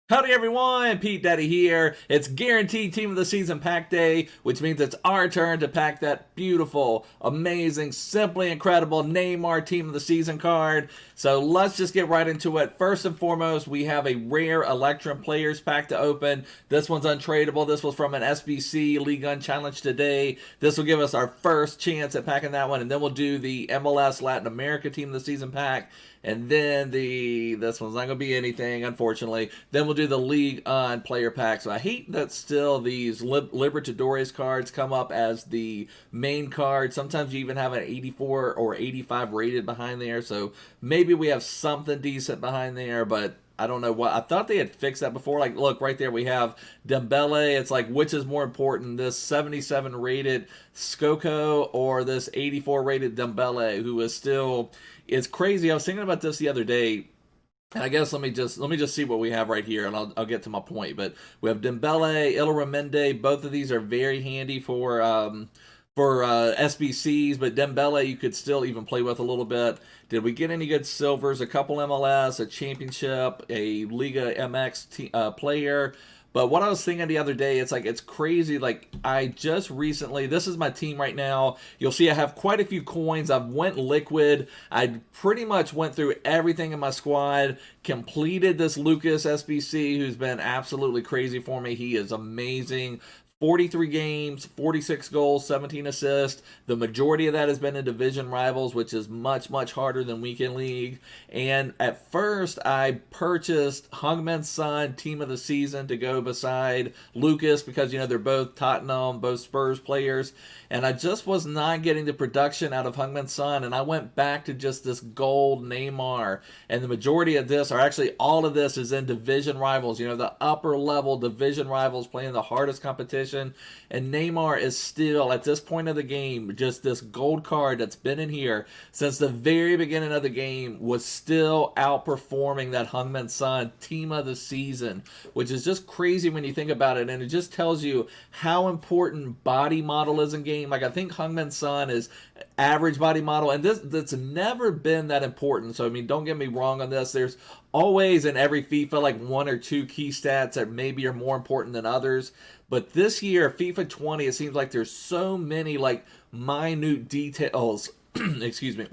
Howdy everyone, Pete Daddy here. It's guaranteed Team of the Season pack day, which means it's our turn to pack that beautiful, amazing, simply incredible Neymar Team of the Season card. So let's just get right into it. First and foremost, we have a rare Electrum Players pack to open. This one's untradeable. This was from an SBC League Challenge today. This will give us our first chance at packing that one, and then we'll do the MLS Latin America Team of the Season pack. And then this one's not going to be anything, unfortunately. Then we'll do the League on player pack. So I hate that still these Libertadores cards come up as the main card. Sometimes you even have an 84 or 85 rated behind there. So maybe we have something decent behind there, but I don't know what. I thought they had fixed that before. Like, look, right there we have Dembele. It's like, which is more important, this 77 rated Skoko or this 84 rated Dembele, who is still... It's crazy. I was thinking about this the other day, and I guess let me just see what we have right here, and I'll get to my point. But we have Dembele, Illuramende. Both of these are very handy for SBCs, but Dembele you could still even play with a little bit. Did we get any good silvers? A couple MLS, a championship, a Liga MX player. But what I was thinking the other day, it's like, it's crazy. Like, I just recently, this is my team right now. You'll see I have quite a few coins. I've went liquid. I pretty much went through everything in my squad, completed this Lucas SBC, who's been absolutely crazy for me. He is amazing. 43 games, 46 goals, 17 assists. The majority of that has been in division rivals, which is much, much harder than weekend league. And at first, I purchased Heung-min Son Team of the Season to go beside Lucas because, you know, they're both Tottenham, both Spurs players. And I just was not getting the production out of Heung-min Son, and I went back to just this gold Neymar. And the majority of this, or actually all of this, is in division rivals. You know, the upper level division rivals playing the hardest competition. And Neymar is still, at this point of the game, just this gold card that's been in here since the very beginning of the game, was still outperforming that Heung-min Son Team of the Season, which is just crazy when you think about it. And it just tells you how important body model is in game. Like, I think Heung-min Son is average body model, and that's never been that important. So, I mean, don't get me wrong on this. There's always in every FIFA like one or two key stats that maybe are more important than others. But this year, FIFA 20, it seems like there's so many like minute details. Excuse me.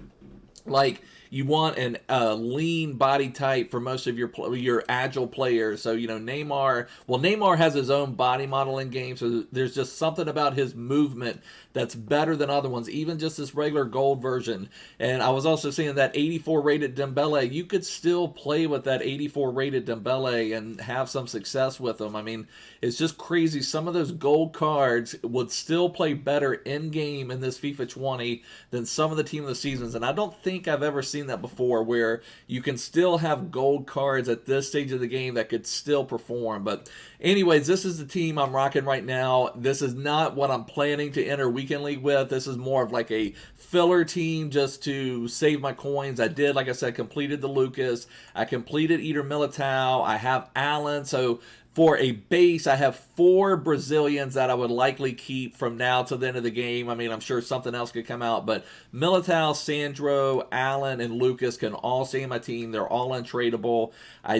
Like, you want an lean body type for most of your agile players. So, you know, Neymar has his own body model in game, so there's just something about his movement that's better than other ones, even just this regular gold version. And I was also seeing that 84 rated Dembele, you could still play with that 84 rated Dembele and have some success with them. I mean, it's just crazy. Some of those gold cards would still play better in game in this FIFA 20 than some of the Team of the Seasons. And I don't think I've ever seen that before, where you can still have gold cards at this stage of the game that could still perform. But anyways, this is the team I'm rocking right now. This is not what I'm planning to enter weekend league with. This is more of like a filler team just to save my coins. I did, like I said, completed the Lucas. I completed Eder Militao. I have Allen. So for a base, I have 4 Brazilians that I would likely keep from now to the end of the game. I mean, I'm sure something else could come out, but Militao, Sandro, Allen, and Lucas can all stay in my team. They're all untradeable. I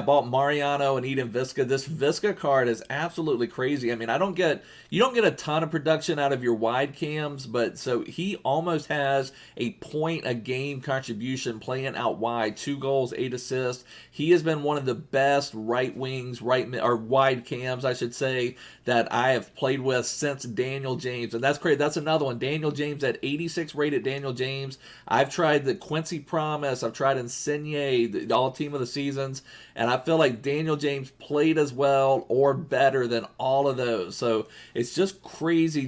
bought Mariano and Eden Visca. This Visca card is absolutely crazy. I mean, you don't get a ton of production out of your wide cams, but so he almost has a point a game contribution playing out wide. 2 goals, 8 assists. He has been one of the best right wings, or wide cams, I should say, that I have played with since Daniel James. And that's great. That's another one. Daniel James at 86 rated Daniel James. I've tried the Quincy Promise. I've tried Insigne, the all Team of the Seasons. And I feel like Daniel James played as well or better than all of those. So it's just crazy.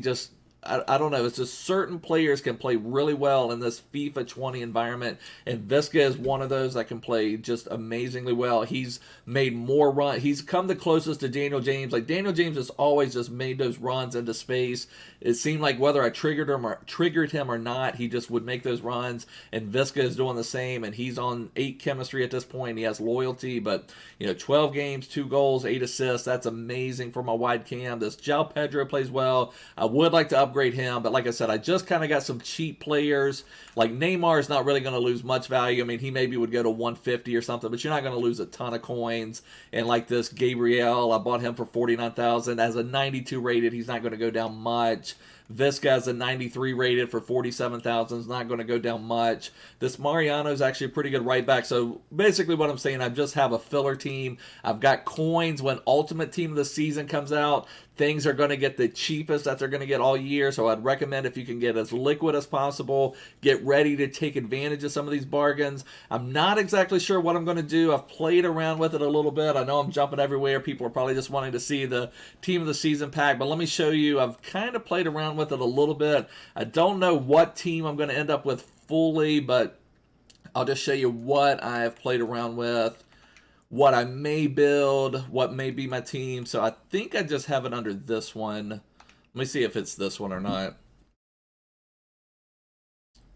I don't know. It's just certain players can play really well in this FIFA 20 environment, and Visca is one of those that can play just amazingly well. He's made more runs. He's come the closest to Daniel James. Like, Daniel James has always just made those runs into space. It seemed like whether I triggered him or not, he just would make those runs, and Visca is doing the same, and he's on 8 chemistry at this point. He has loyalty, but, you know, 12 games, 2 goals, 8 assists. That's amazing for my wide cam. This João Pedro plays well. I would like to upgrade upgrade him. But like I said, I just kind of got some cheap players. Like Neymar is not really going to lose much value. I mean, he maybe would go to 150 or something, but you're not going to lose a ton of coins. And like this Gabriel, I bought him for 49,000 as a 92 rated. He's not going to go down much. Visca's a 93 rated for 47,000. Is not going to go down much. This Mariano is actually a pretty good right back. So basically what I'm saying, I just have a filler team. I've got coins when Ultimate Team of the Season comes out. Things are going to get the cheapest that they're going to get all year. So I'd recommend if you can get as liquid as possible, get ready to take advantage of some of these bargains. I'm not exactly sure what I'm going to do. I've played around with it a little bit. I know I'm jumping everywhere. People are probably just wanting to see the Team of the Season pack. But let me show you. I've kind of played around with it a little bit. I don't know what team I'm going to end up with fully, but I'll just show you what I've played around with, what I may build, what may be my team. So I think I just have it under this one. Let me see if it's this one or not.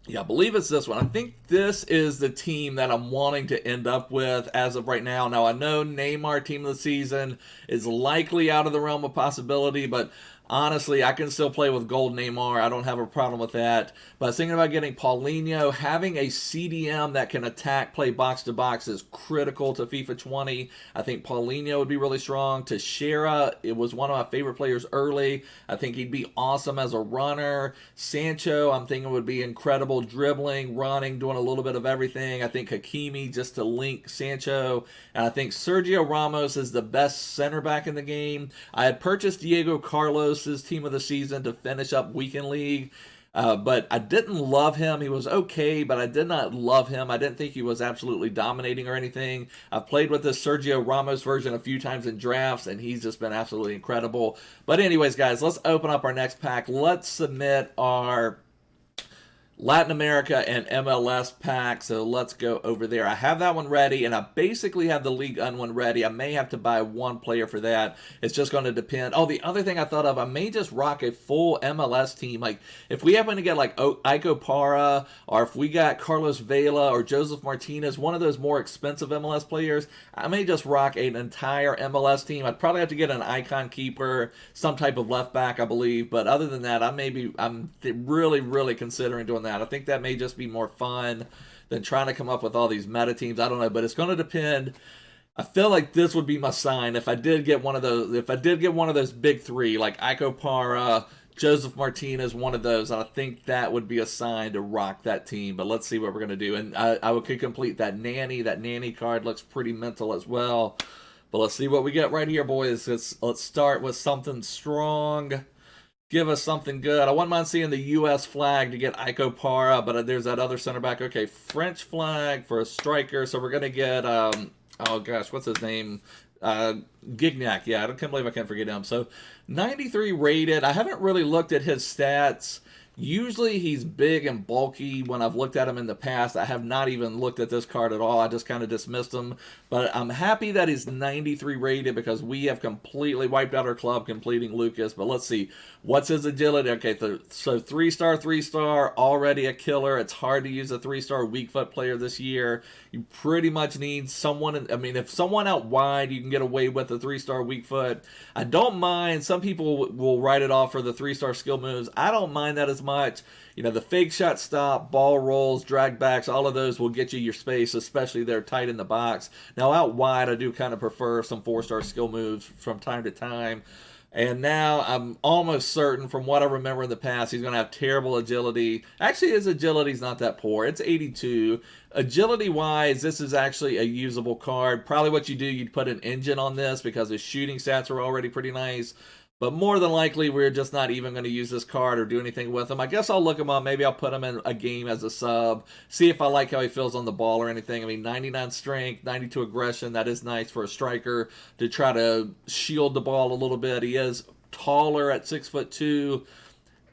Yeah, I believe it's this one. I think this is the team that I'm wanting to end up with as of right now. Now, I know Neymar Team of the Season is likely out of the realm of possibility, but honestly, I can still play with gold Neymar. I don't have a problem with that. But I was thinking about getting Paulinho. Having a CDM that can attack, play box to box is critical to FIFA 20. I think Paulinho would be really strong. Teixeira, it was one of my favorite players early. I think he'd be awesome as a runner. Sancho, I'm thinking would be incredible dribbling, running, doing a little bit of everything. I think Hakimi just to link Sancho. And I think Sergio Ramos is the best center back in the game. I had purchased Diego Carlos Team of the Season to finish up Weekend League. But I didn't love him. He was okay, but I did not love him. I didn't think he was absolutely dominating or anything. I've played with this Sergio Ramos version a few times in drafts, and he's just been absolutely incredible. But anyways, guys, let's open up our next pack. Let's submit our Latin America and MLS pack, so let's go over there. I have that one ready, and I basically have the League one ready. I may have to buy one player for that. It's just going to depend. Oh, the other thing I thought of, I may just rock a full MLS team. Like, if we happen to get, like, Ike Opara, or if we got Carlos Vela or Josef Martinez, one of those more expensive MLS players, I may just rock an entire MLS team. I'd probably have to get an icon keeper, some type of left back, I believe. But other than that, I'm really, really considering doing that. I think that may just be more fun than trying to come up with all these meta teams. I don't know, but it's going to depend. I feel like this would be my sign if I did get one of those. If I did get one of those big three, like Ike Opara, Josef Martinez, one of those, I think that would be a sign to rock that team. But let's see what we're going to do. And I could complete that nanny. That nanny card looks pretty mental as well. But let's see what we get right here, boys. Let's start with something strong. Give us something good. I wouldn't mind seeing the U.S. flag to get Ike Opara, but there's that other center back. Okay, French flag for a striker. So we're going to get, oh gosh, what's his name? Gignac. Yeah, I can't believe I can't forget him. So 93 rated. I haven't really looked at his stats. Usually he's big and bulky when I've looked at him in the past. I have not even looked at this card at all. I just kind of dismissed him. But I'm happy that he's 93 rated because we have completely wiped out our club completing Lucas. But let's see. What's his agility? Okay, so 3-star, already a killer. It's hard to use a 3-star weak foot player this year. You pretty much need someone. I mean, if someone out wide, you can get away with a 3-star weak foot. I don't mind. Some people will write it off for the 3-star skill moves. I don't mind that as much. You know, the fake shot stop, ball rolls, drag backs, all of those will get you your space, especially they're tight in the box. Now, out wide, I do kind of prefer some 4-star skill moves from time to time. And now I'm almost certain from what I remember in the past, he's going to have terrible agility. Actually, his agility's not that poor. It's 82. Agility-wise, this is actually a usable card. Probably what you do, you'd put an engine on this because his shooting stats are already pretty nice. But more than likely, we're just not even going to use this card or do anything with him. I guess I'll look him up. Maybe I'll put him in a game as a sub. See if I like how he feels on the ball or anything. I mean, 99 strength, 92 aggression. That is nice for a striker to try to shield the ball a little bit. He is taller at 6'2".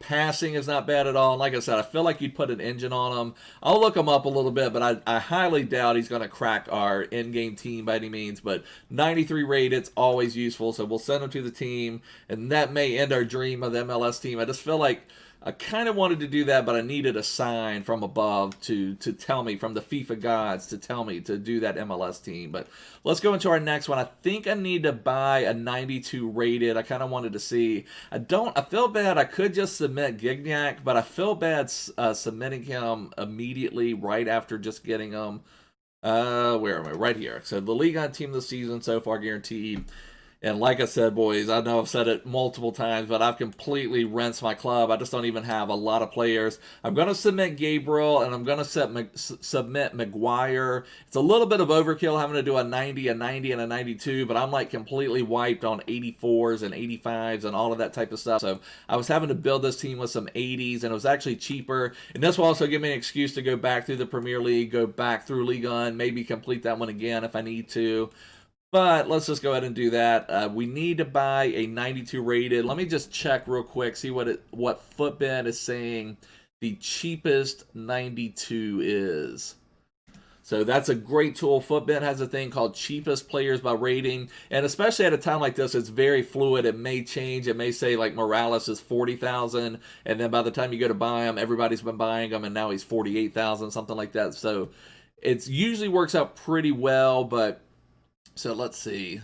Passing is not bad at all. And like I said, I feel like you'd put an engine on him. I'll look him up a little bit, but I highly doubt he's going to crack our in-game team by any means. But 93 rated, always useful. So we'll send him to the team, and that may end our dream of the MLS team. I just feel like I kind of wanted to do that, but I needed a sign from above to tell me, from the FIFA gods, to tell me to do that MLS team. But let's go into our next one. I think I need to buy a 92 rated. I kind of wanted to see. I feel bad. I could just submit Gignac, but I feel bad submitting him immediately right after just getting him. Where am I? Right here. So the League on team of the season so far guaranteed. And like I said, boys, I know I've said it multiple times, but I've completely rinsed my club. I just don't even have a lot of players. I'm going to submit Gabriel, and I'm going to submit Maguire. It's a little bit of overkill having to do a 90, and a 92, but I'm like completely wiped on 84s and 85s and all of that type of stuff. So I was having to build this team with some 80s, and it was actually cheaper. And this will also give me an excuse to go back through the Premier League, go back through Ligue 1, maybe complete that one again if I need to. But let's just go ahead and do that. We need to buy a 92 rated. Let me just check real quick, see what Footbed is saying the cheapest 92 is. So that's a great tool. Footbed has a thing called cheapest players by rating. And especially at a time like this, it's very fluid. It may change. It may say like Morales is 40,000. And then by the time you go to buy him, everybody's been buying him. And now he's 48,000, something like that. So it usually works out pretty well. But so let's see.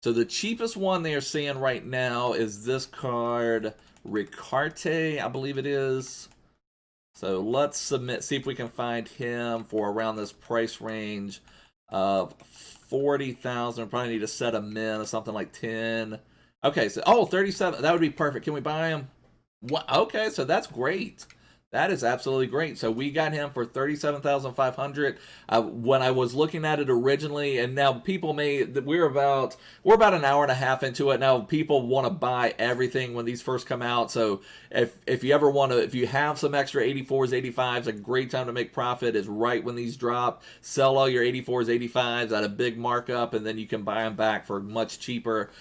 So the cheapest one they are saying right now is this card, Ricarte, I believe it is. So let's submit, see if we can find him for around this price range of 40,000. Probably need to set him in or something like 10. Okay, so 37. That would be perfect. Can we buy him? What? Okay, so that's great. That is absolutely great. So we got him for $37,500. When I was looking at it originally, and now people we're about an hour and a half into it now. People want to buy everything when these first come out. So if you ever want to, if you have some extra 84s, 85s, a great time to make profit is right when these drop. Sell all your 84s, 85s at a big markup, and then you can buy them back for much cheaper.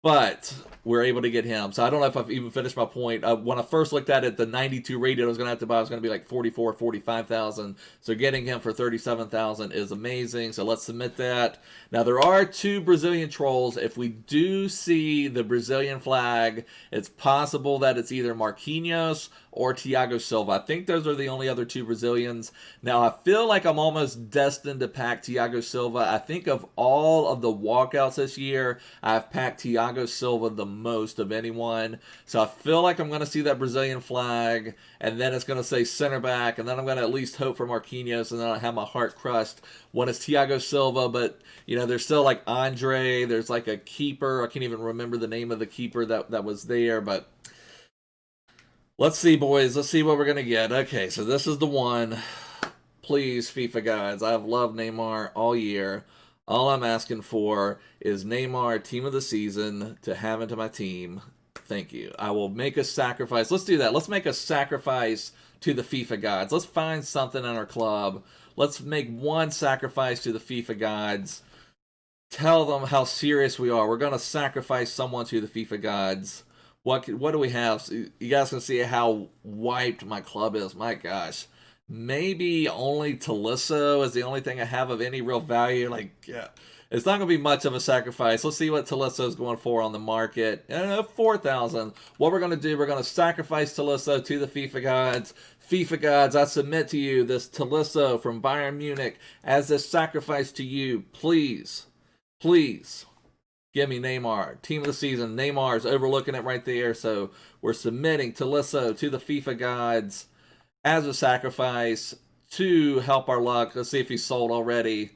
But we're able to get him. So I don't know if I've even finished my point. When I first looked at it, the 92 rated I was going to have to buy was going to be like 44, 45,000. So getting him for 37,000 is amazing. So let's submit that. Now there are two Brazilian trolls. If we do see the Brazilian flag, it's possible that it's either Marquinhos or Thiago Silva. I think those are the only other two Brazilians. Now I feel like I'm almost destined to pack Thiago Silva. I think of all of the walkouts this year, I've packed Thiago Silva the most of anyone. So I feel like I'm going to see that Brazilian flag, and then it's going to say center back, and then I'm going to at least hope for Marquinhos, and then I'll have my heart crushed when it's Thiago Silva. But you know, there's still like Andre, there's like a keeper. I can't even remember the name of the keeper that was there, but let's see, boys. Let's see what we're going to get. Okay, so this is the one. Please, FIFA guys. I've loved Neymar all year. All I'm asking for is Neymar, team of the season, to have into my team. Thank you. I will make a sacrifice. Let's do that. Let's make a sacrifice to the FIFA gods. Let's find something in our club. Let's make one sacrifice to the FIFA gods. Tell them how serious we are. We're going to sacrifice someone to the FIFA gods. What do we have? So you guys can see how wiped my club is. My gosh. Maybe only Tolisso is the only thing I have of any real value. Like, yeah, it's not going to be much of a sacrifice. Let's see what Tolisso is going for on the market. 4,000. What we're going to do, we're going to sacrifice Tolisso to the FIFA gods. FIFA gods, I submit to you this Tolisso from Bayern Munich as a sacrifice to you. Please, please. Give me Neymar. Team of the season. Neymar's overlooking it right there. So we're submitting Tolisso to the FIFA gods as a sacrifice to help our luck. Let's see if he's sold already.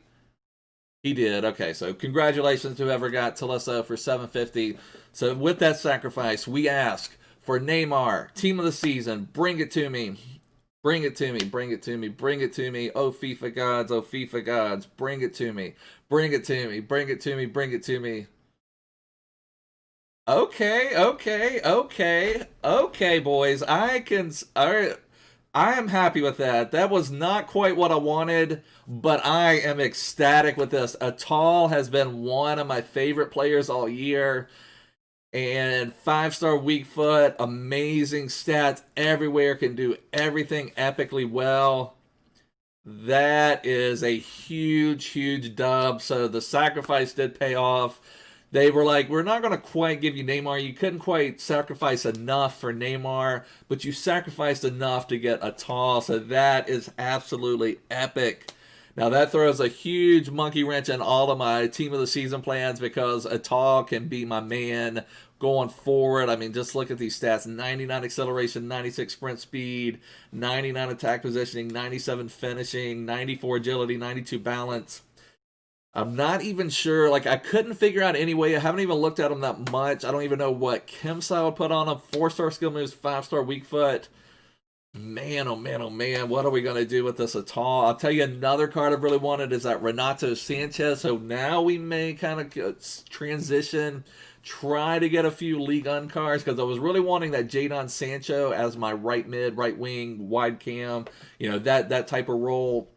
He did. Okay, so congratulations to whoever got Tolisso for $750. So with that sacrifice, we ask for Neymar, team of the season. Bring it to me. Bring it to me. Bring it to me. Bring it to me. Oh, FIFA gods. Oh, FIFA gods. Bring it to me. Bring it to me. Bring it to me. Bring it to me. Okay, boys. I am happy with that. That was not quite what I wanted, but I am ecstatic with this. Atal has been one of my favorite players all year. And 5-star weak foot, amazing stats everywhere, can do everything epically well. That is a huge, huge dub. So the sacrifice did pay off. They were like, we're not going to quite give you Neymar. You couldn't quite sacrifice enough for Neymar, but you sacrificed enough to get Atal. So that is absolutely epic. Now that throws a huge monkey wrench in all of my team of the season plans because Atal can be my man going forward. I mean, just look at these stats: 99 acceleration, 96 sprint speed, 99 attack positioning, 97 finishing, 94 agility, 92 balance. I'm not even sure. Like, I couldn't figure out any way. I haven't even looked at him that much. I don't even know what Kimsai would put on him. 4-star skill moves, 5-star weak foot. Man, oh man, oh man. What are we going to do with this Atal? I'll tell you another card I've really wanted is that Renato Sanchez. So now we may kind of transition, try to get a few League One cards because I was really wanting that Jadon Sancho as my right mid, right wing, wide cam. You know, that type of role.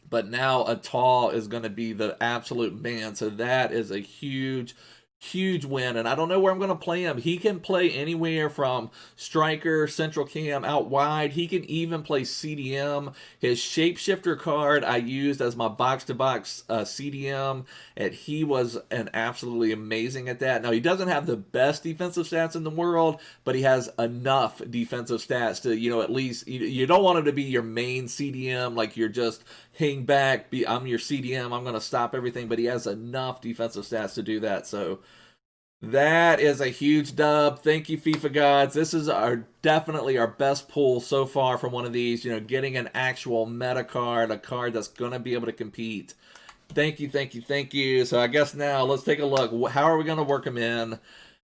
But now Atal is going to be the absolute man. So that is a huge, huge win. And I don't know where I'm going to play him. He can play anywhere from striker, central cam, out wide. He can even play CDM. His shapeshifter card I used as my box-to-box CDM. And he was an absolutely amazing at that. Now, he doesn't have the best defensive stats in the world, but he has enough defensive stats to, you know, at least, you don't want him to be your main CDM, like you're just hang back, I'm your CDM, I'm going to stop everything, but he has enough defensive stats to do that. So that is a huge dub. Thank you, FIFA gods. This is definitely our best pull so far from one of these, you know, getting an actual meta card, a card that's going to be able to compete. Thank you, thank you, thank you. So I guess now let's take a look. How are we going to work him in?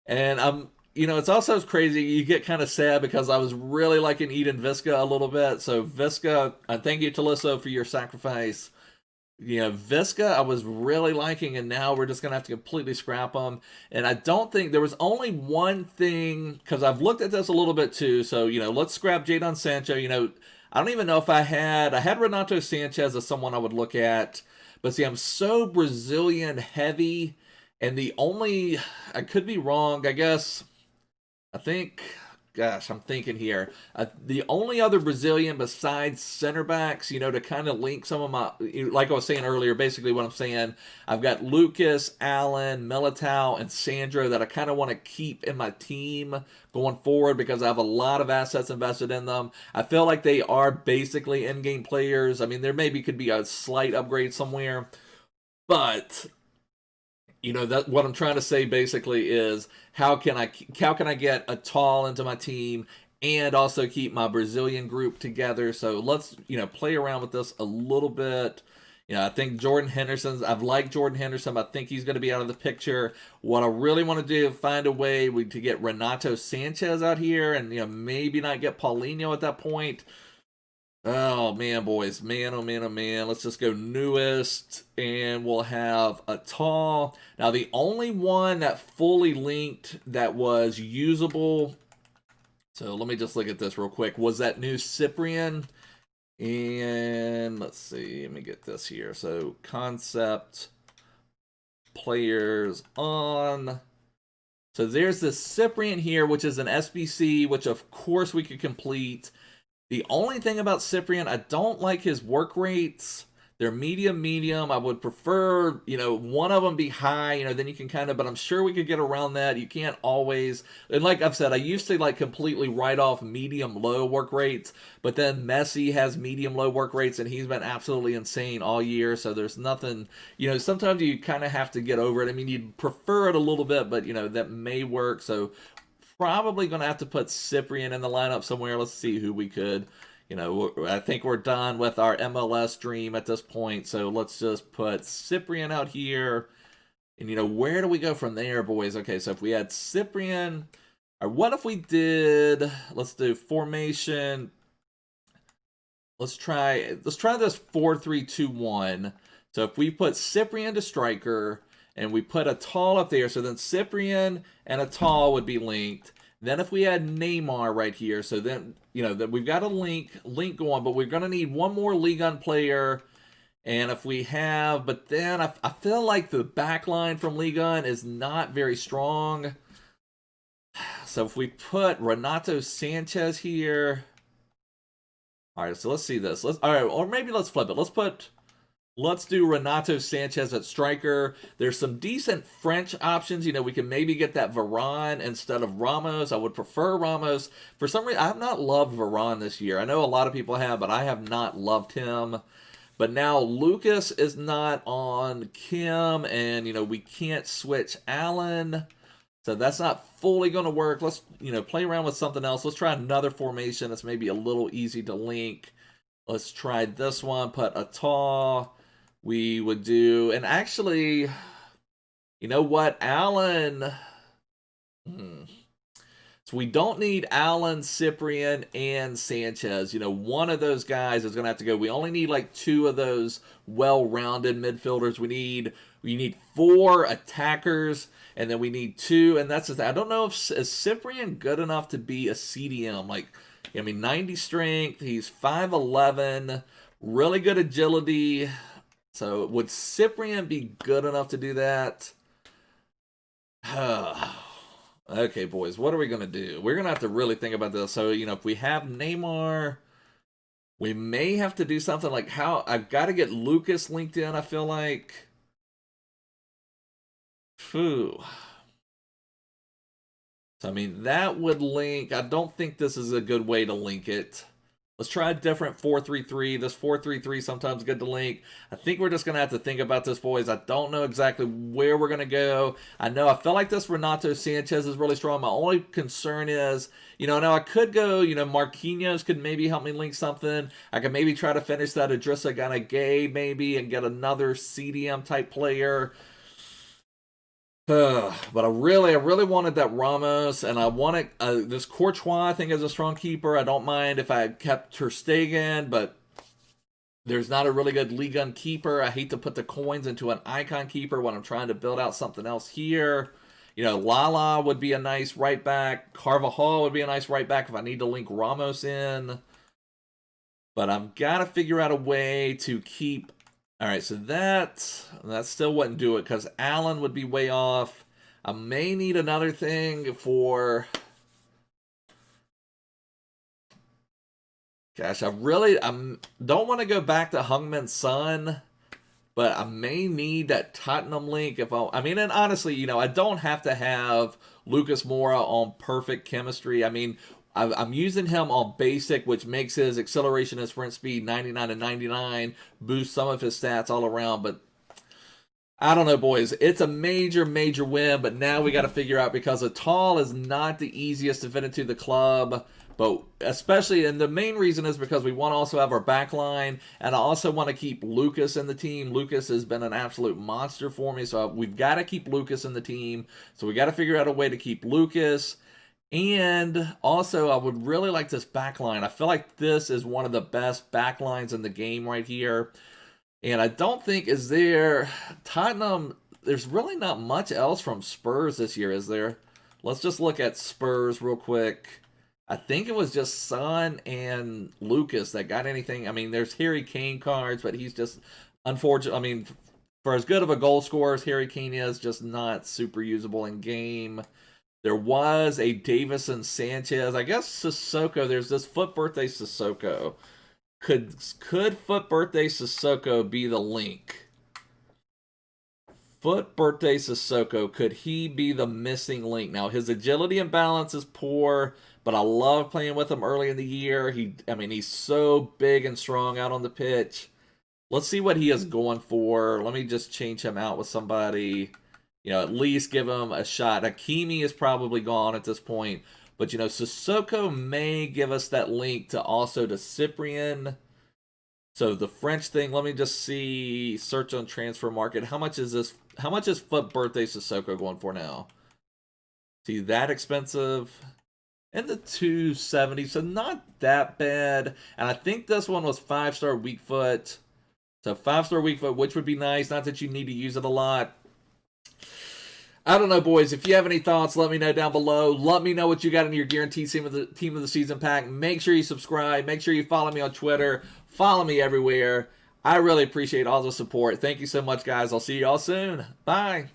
And you know, it's also crazy. You get kind of sad because I was really liking Eden Visca a little bit. So Visca, thank you, Talisso, for your sacrifice. You know, Visca I was really liking, and now we're just going to have to completely scrap him. And I don't think there was only one thing, because I've looked at this a little bit too. So, you know, let's scrap Jadon Sancho. You know, I don't even know if I had Renato Sanchez as someone I would look at. But see, I'm so Brazilian heavy, and the only, I could be wrong, I guess. I think, gosh, I'm thinking here. The only other Brazilian besides center backs, you know, to kind of link some of my, like I was saying earlier, basically what I'm saying, I've got Lucas, Allen, Militao, and Sandro that I kind of want to keep in my team going forward because I have a lot of assets invested in them. I feel like they are basically in-game players. I mean, there maybe could be a slight upgrade somewhere, but you know, that what I'm trying to say basically is how can I get Atal into my team and also keep my Brazilian group together. So let's, you know, play around with this a little bit. You know, I think I've liked Jordan Henderson. I think he's going to be out of the picture. What I really want to do is find a way to get Renato Sanchez out here and, you know, maybe not get Paulinho at that point. Oh man, boys, man, oh man, oh man. Let's just go newest, and we'll have Atal. Now, the only one that fully linked that was usable, so let me just look at this real quick, was that new Cyprian. And let's see, let me get this here. So, concept, players on. So, there's this Cyprian here, which is an SBC, which of course we could complete. The only thing about Cyprian, I don't like his work rates. They're medium. I would prefer, you know, one of them be high, you know, then you can kind of, but I'm sure we could get around that. You can't always, and like I've said, I used to like completely write off medium-low work rates, but then Messi has medium-low work rates, and he's been absolutely insane all year, so there's nothing, you know, sometimes you kind of have to get over it. I mean, you'd prefer it a little bit, but, you know, that may work, so probably going to have to put Cyprian in the lineup somewhere. Let's see who we could, you know, I think we're done with our MLS dream at this point. So let's just put Cyprian out here. And, you know, where do we go from there, boys? Okay, so if we had Cyprian, or what if we did, let's do formation. Let's try this 4-3-2-1. So if we put Cyprian to striker, and we put Atal up there, so then Cyprian and Atal would be linked. Then if we had Neymar right here, so then, you know, that we've got a link going, but we're going to need one more Ligue 1 player. And if we have, but then I feel like the back line from Ligue 1 is not very strong. So if we put Renato Sanchez here. All right, so let's see this. All right, or maybe let's flip it. Let's put Let's do Renato Sanchez at striker. There's some decent French options. You know, we can maybe get that Varane instead of Ramos. I would prefer Ramos. For some reason, I have not loved Varane this year. I know a lot of people have, but I have not loved him. But now Lucas is not on Kim, and, you know, we can't switch Allen. So that's not fully going to work. Let's, you know, play around with something else. Let's try another formation that's maybe a little easy to link. Let's try this one. Put Atal. We would do, and actually, you know what, Allen. So we don't need Allen, Cyprian, and Sanchez. You know, one of those guys is going to have to go. We only need like 2 of those well-rounded midfielders. We need 4 attackers, and then we need 2. And that's the thing. I don't know if is Cyprian good enough to be a CDM. Like, I mean, 90 strength. He's 5'11", really good agility. So would Cyprian be good enough to do that? Okay, boys, what are we going to do? We're going to have to really think about this. So, you know, if we have Neymar, we may have to do something like how I've got to get Lucas linked in, I feel like. Phew. So, I mean, that would link. I don't think this is a good way to link it. Let's try a different 4-3-3. This 4-3-3 sometimes good to link. I think we're just going to have to think about this, boys. I don't know exactly where we're going to go. I know I feel like this Renato Sanchez is really strong. My only concern is, you know, now I could go, you know, Marquinhos could maybe help me link something. I could maybe try to finish that Idrissa Gana Gay maybe and get another CDM type player. But I really wanted that Ramos, and I wanted this Courtois. I think is a strong keeper. I don't mind if I kept Ter Stegen, but there's not a really good Ligue 1 keeper. I hate to put the coins into an icon keeper when I'm trying to build out something else here. You know, Lala would be a nice right back. Carvajal would be a nice right back if I need to link Ramos in. But I've got to figure out a way to keep. All right, so that still wouldn't do it because Allen would be way off. I may need another thing for. Gosh, I don't want to go back to Heung-Min Son, but I may need that Tottenham link if I mean, and honestly, you know, I don't have to have Lucas Moura on perfect chemistry. I mean, I'm using him on basic, which makes his acceleration and sprint speed 99 and 99, boosts some of his stats all around. But I don't know, boys. It's a major win, but now we got to figure out because Atal is not the easiest to fit into the club. But especially, and the main reason is because we want to also have our back line, and I also want to keep Lucas in the team. Lucas has been an absolute monster for me, so we've got to keep Lucas in the team. So we got to figure out a way to keep Lucas. And also, I would really like this backline. I feel like this is one of the best backlines in the game right here. And I don't think, is there, Tottenham, there's really not much else from Spurs this year, is there? Let's just look at Spurs real quick. I think it was just Son and Lucas that got anything. I mean, there's Harry Kane cards, but he's just, unfortunate. I mean, for as good of a goal scorer as Harry Kane is, just not super usable in game. There was a Davison Sanchez. I guess Sissoko. There's this Foot Birthday Sissoko. Could Foot Birthday Sissoko be the link? Foot Birthday Sissoko. Could he be the missing link? Now, his agility and balance is poor, but I love playing with him early in the year. I mean, he's so big and strong out on the pitch. Let's see what he is going for. Let me just change him out with somebody. You know, at least give him a shot. Hakimi is probably gone at this point. But, you know, Sissoko may give us that link to also to Cyprian. So the French thing, let me just see, search on transfer market. How much is this? How much is Foot Birthday Sissoko going for now? See, that expensive. And the 270, so not that bad. And I think this one was 5-star weak foot. So 5-star weak foot, which would be nice. Not that you need to use it a lot. I don't know, boys. If you have any thoughts, let me know down below. Let me know what you got in your guaranteed team of the season pack. Make sure you subscribe. Make sure you follow me on Twitter. Follow me everywhere. I really appreciate all the support. Thank you so much, guys. I'll see you all soon. Bye.